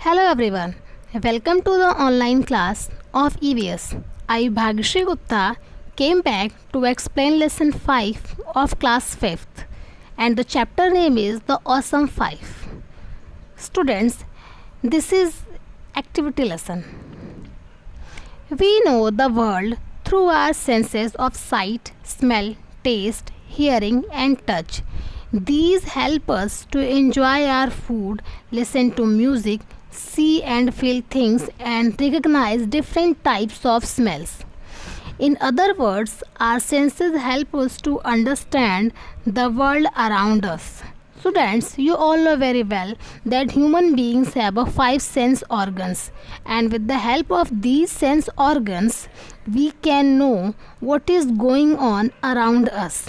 Hello everyone, welcome to the online class of EVS. I Bhagishri Gupta came back to explain lesson 5 of class 5th and the chapter name is the Awesome 5. Students, this is activity lesson. We know the world through our senses of sight, smell, taste, hearing and touch. These help us to enjoy our food, listen to music, see and feel things, and recognize different types of smells. In other words, our senses help us to understand the world around us. Students, you all know very well that human beings have a five sense organs, and with the help of these sense organs, we can know what is going on around us.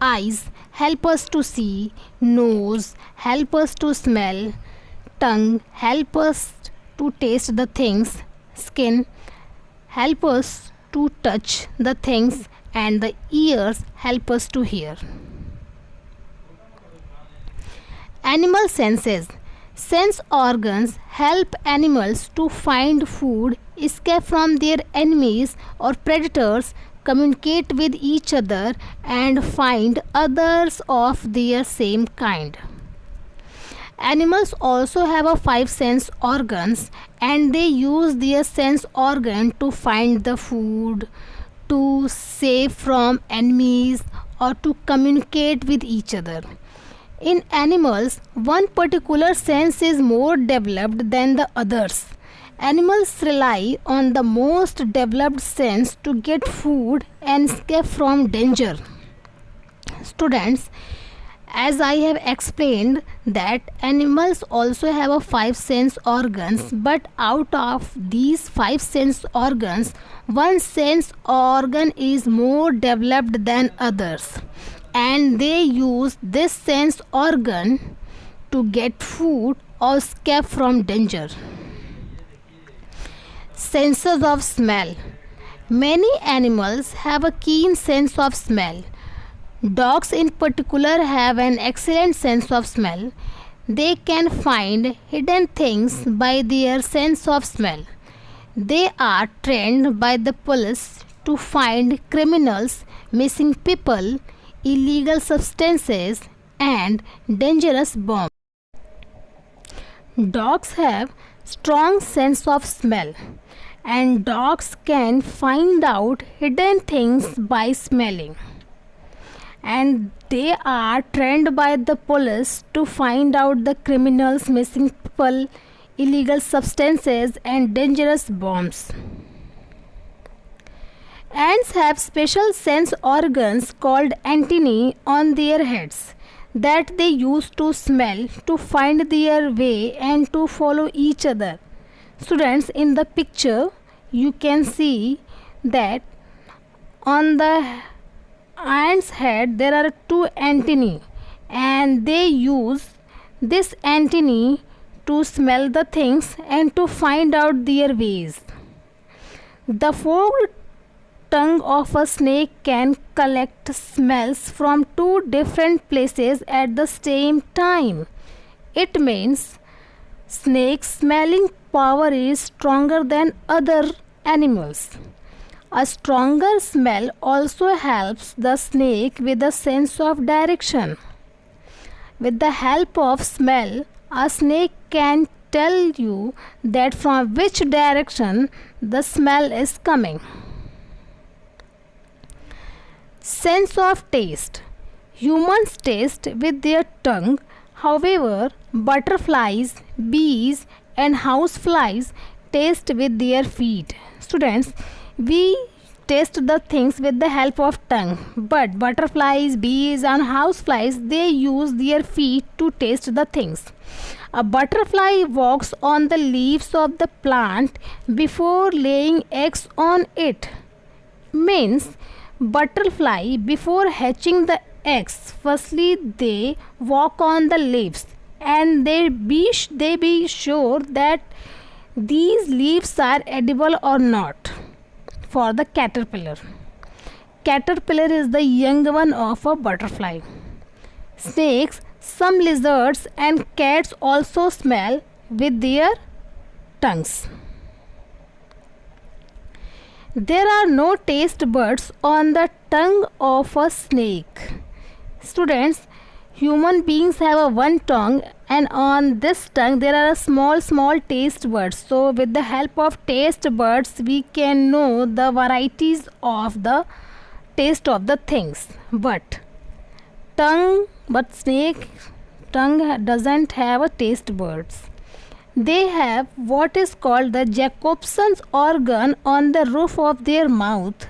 Eyes help us to see, nose help us to smell, tongue help us to taste the things, skin help us to touch the things, and the ears help us to hear. Animal senses. Sense organs help animals to find food, escape from their enemies or predators, communicate with each other, and find others of their same kind. Animals also have a five sense organs and they use their sense organ to find the food, to save from enemies, or to communicate with each other. In animals, one particular sense is more developed than the others. Animals rely on the most developed sense to get food and escape from danger. Students, as I have explained that animals also have a five sense organs, but out of these five sense organs, one sense organ is more developed than others, and they use this sense organ to get food or escape from danger. Senses of smell. Many animals have a keen sense of smell. Dogs in particular have an excellent sense of smell. They can find hidden things by their sense of smell. They are trained by the police to find criminals, missing people, illegal substances, and dangerous bombs. Dogs have strong sense of smell, and dogs can find out hidden things by smelling, and they are trained by the police to find out the criminals, missing people, illegal substances, and dangerous bombs. Ants have special sense organs called antennae on their heads that they use to smell, to find their way, and to follow each other. Students, in the picture you can see that on the ant's head there are two antennae, and they use this antennae to smell the things and to find out their ways. The forked tongue of a snake can collect smells from two different places at the same time. It means snake smelling power is stronger than other animals. A stronger smell also helps the snake with a sense of direction. With the help of smell, a snake can tell you that from which direction the smell is coming. Sense of taste. Humans taste with their tongue. However, butterflies, bees, and houseflies taste with their feet. Students, we taste the things with the help of tongue, but butterflies, bees, and houseflies, they use their feet to taste the things. A butterfly walks on the leaves of the plant before laying eggs on it. Means butterfly, before hatching the eggs, firstly they walk on the leaves and they be sure that these leaves are edible or not. For the caterpillar, caterpillar is the young one of a butterfly. Snakes, some lizards and cats also smell with their tongues. There are no taste buds on the tongue of a snake. Students, human beings have a one tongue, and on this tongue there are small taste buds. So with the help of taste buds we can know the varieties of the taste of the things. But snake tongue doesn't have a taste buds. They have what is called the Jacobson's organ on the roof of their mouth.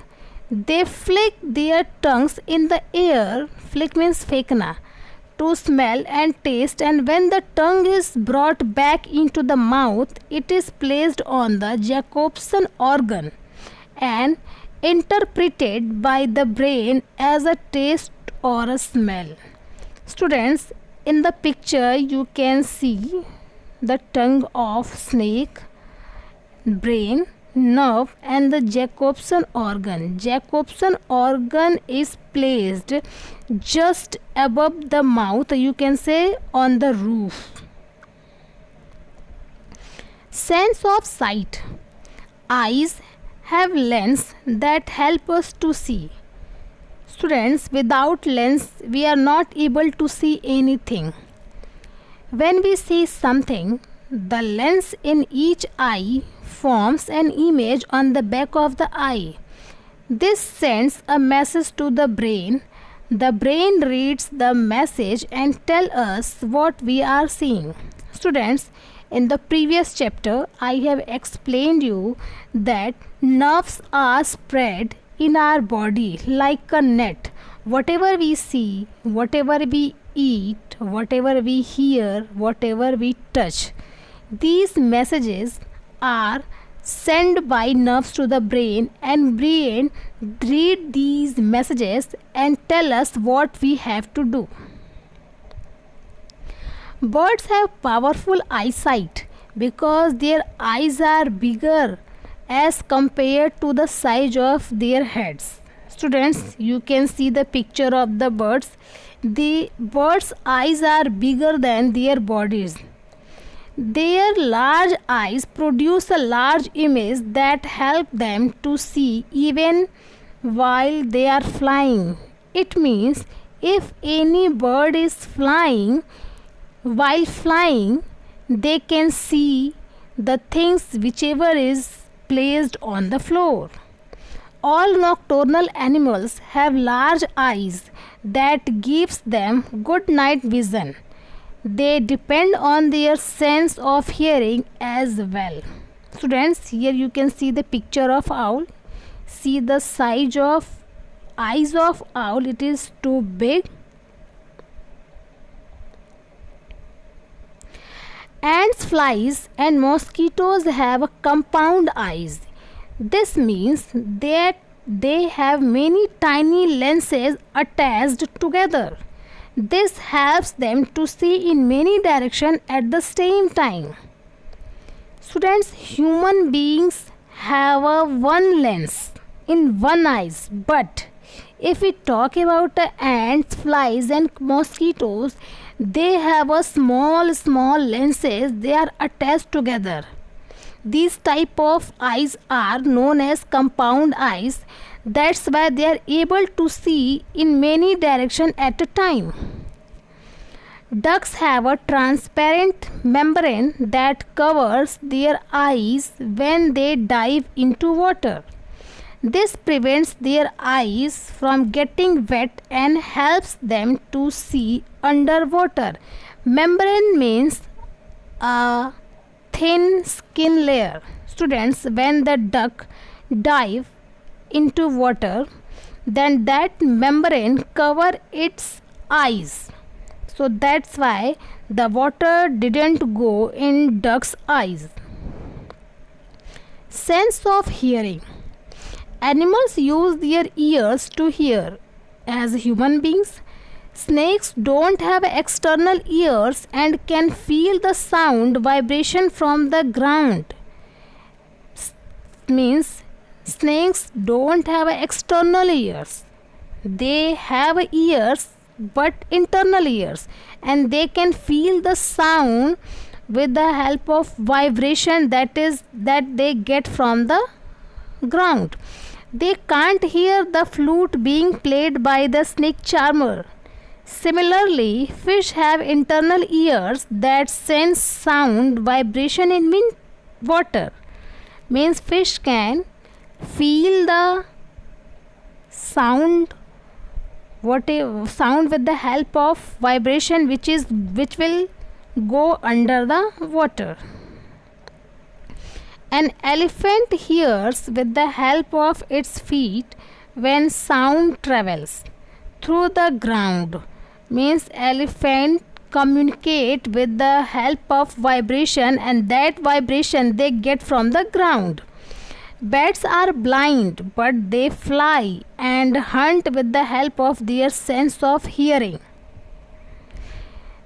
They flick their tongues in the air, flick means fekhna, to smell and taste, and when the tongue is brought back into the mouth, it is placed on the Jacobson organ and interpreted by the brain as a taste or a smell. Students, in the picture you can see the tongue of snake, brain, nerve and the Jacobson organ. Jacobson organ is placed just above the mouth, you can say on the roof. Sense of sight. Eyes have lens that help us to see. Students, without lens we are not able to see anything. When we see something, the lens in each eye forms an image on the back of the eye. This sends a message to the brain. The brain reads the message and tells us what we are seeing. Students, in the previous chapter, I have explained you that nerves are spread in our body like a net. Whatever we see, whatever we eat, whatever we hear, whatever we touch, these messages are sent by nerves to the brain, and brain read these messages and tell us what we have to do. Birds have powerful eyesight because their eyes are bigger as compared to the size of their heads. Students, you can see the picture of the birds. The birds' eyes are bigger than their bodies. Their large eyes produce a large image that help them to see even while they are flying. It means if any bird is flying, while flying, they can see the things whichever is placed on the floor. All nocturnal animals have large eyes that gives them good night vision. They depend on their sense of hearing as well. Students, here you can see the picture of owl. See the size of eyes of owl, it is too big. Ants, flies and mosquitoes have compound eyes. This means that they have many tiny lenses attached together. This helps them to see in many directions at the same time. Students, human beings have a one lens in one eyes, but if we talk about the ants, flies and mosquitoes, they have a small lenses, they are attached together. These type of eyes are known as compound eyes. That's why they are able to see in many directions at a time. Ducks have a transparent membrane that covers their eyes when they dive into water. This prevents their eyes from getting wet and helps them to see underwater. Membrane means a thin skin layer. Students, when the duck dive into water, then that membrane cover its eyes. So that's why the water didn't go in duck's eyes. Sense of hearing. Animals use their ears to hear. As human beings, snakes don't have external ears and can feel the sound vibration from the ground. Means snakes don't have external ears. They have ears but internal ears, and they can feel the sound with the help of vibration that they get from the ground. They can't hear the flute being played by the snake charmer. Similarly, fish have internal ears that sense sound vibration in water. Means fish can feel the sound, whatever sound, with the help of vibration which will go under the water. An elephant hears with the help of its feet when sound travels through the ground. Means elephant communicate with the help of vibration, and that vibration they get from the ground. Bats are blind, but they fly and hunt with the help of their sense of hearing.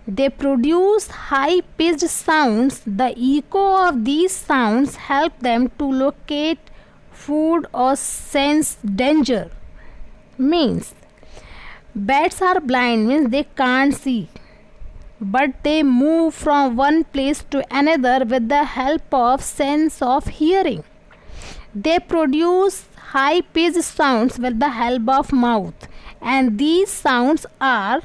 They produce high-pitched sounds. The echo of these sounds help them to locate food or sense danger. Means bats are blind, means they can't see, but they move from one place to another with the help of sense of hearing. They produce high-pitched sounds with the help of mouth, and these sounds are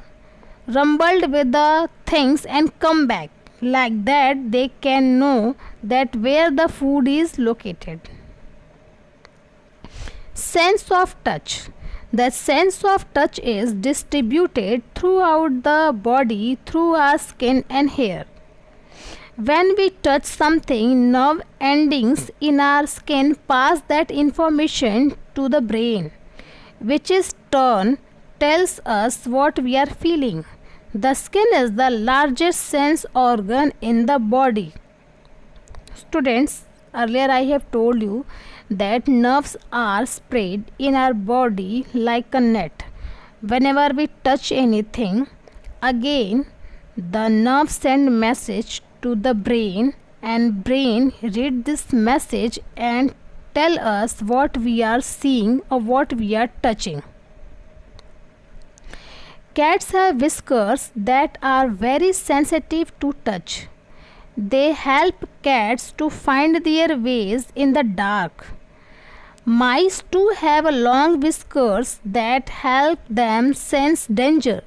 rumbled with the things and come back. Like that, they can know that where the food is located. Sense of touch. The sense of touch is distributed throughout the body through our skin and hair. When we touch something, nerve endings in our skin pass that information to the brain, which in turn tells us what we are feeling. The skin is the largest sense organ in the body. Students, earlier I have told you that nerves are spread in our body like a net. Whenever we touch anything, again the nerves send message to the brain, and brain read this message and tell us what we are seeing or what we are touching. Cats have whiskers that are very sensitive to touch. They help cats to find their ways in the dark. Mice too have long whiskers that help them sense danger.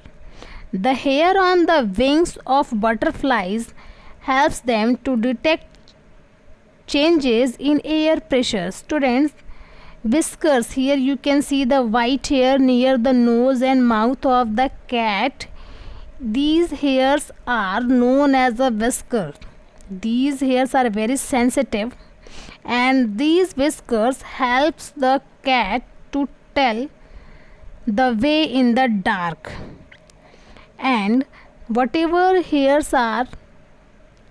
The hair on the wings of butterflies helps them to detect changes in air pressure. Students, whiskers, here you can see the white hair near the nose and mouth of the cat. These hairs are known as a whisker. These hairs are very sensitive, and these whiskers helps the cat to tell the way in the dark. And whatever hairs are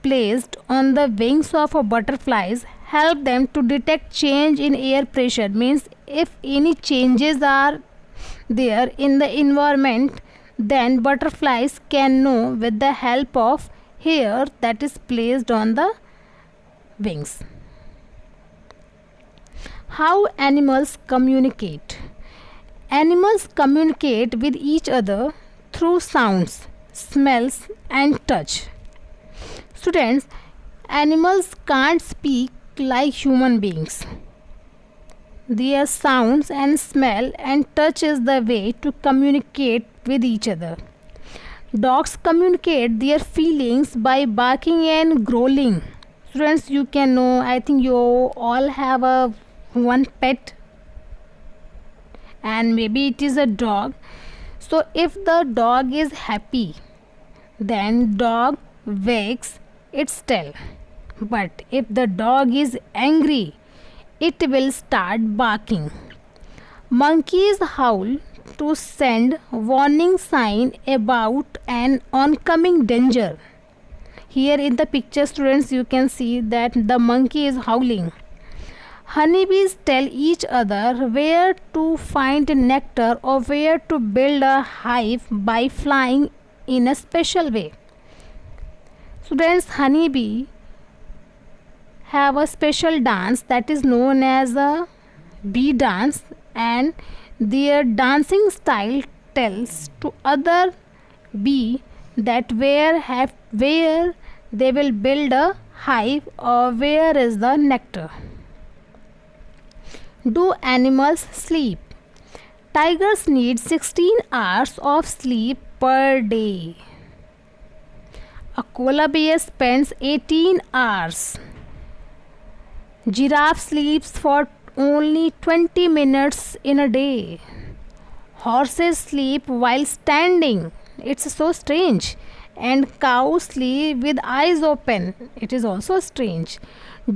placed on the wings of a butterflies help them to detect change in air pressure. Means if any changes are there in the environment, then butterflies can know with the help of hair that is placed on the wings. How animals communicate? Animals communicate with each other through sounds, smells and touch. Students, animals can't speak like human beings. Their sounds and smell and touch is the way to communicate with each other. Dogs communicate their feelings by barking and growling. Students, you can know, I think you all have one pet, and maybe it is a dog. So if the dog is happy, then dog wags its tail. But if the dog is angry, it will start barking. Monkeys howl to send warning sign about an oncoming danger. Here in the picture, students, you can see that the monkey is howling. Honeybees tell each other where to find nectar or where to build a hive by flying in a special way. Students, honeybee have a special dance that is known as a bee dance, and their dancing style tells to other bee that where they will build a hive, or where is the nectar? Do animals sleep? Tigers need 16 hours of sleep per day. A koala bear spends 18 hours. Giraffe sleeps for only 20 minutes in a day. Horses sleep while standing. It's so strange. And cows sleep with eyes open. It is also strange.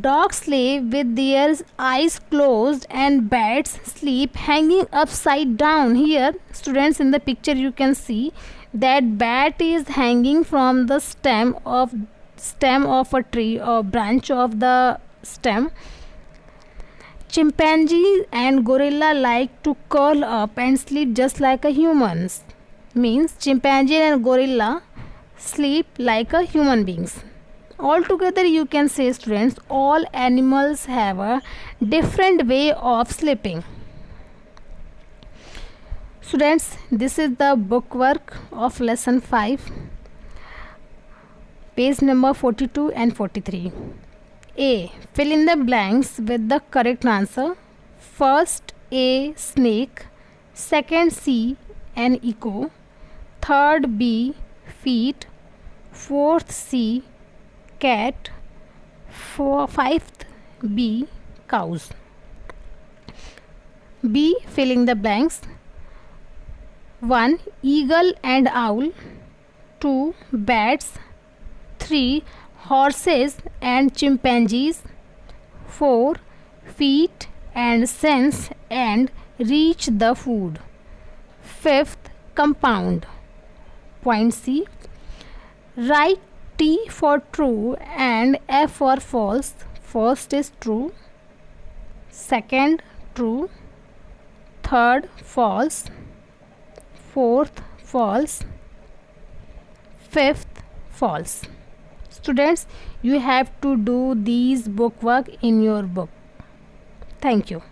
Dogs sleep with their eyes closed, and bats sleep hanging upside down. Here, students, in the picture you can see that bat is hanging from the stem of a tree, or branch of the stem. Chimpanzee and gorilla like to curl up and sleep just like a humans. Means chimpanzee and gorilla sleep like a human beings. Altogether you can say, students, all animals have a different way of sleeping. Students, this is the book work of lesson 5, page number 42 and 43. A. Fill in the blanks with the correct answer. First, A. Snake. Second, C. An echo. Third, B. Feet. Fourth, C. Cat. Fifth, B. Cows. B. Filling the blanks. 1. Eagle and owl. 2. Bats. 3. Horses and chimpanzees. 4. Feet and sense and reach the food. 5th, compound. Point C. Write T for true and F for false. First is true. Second, true. Third, false. Fourth, false. Fifth, false. Students, you have to do these book work in your book. Thank you.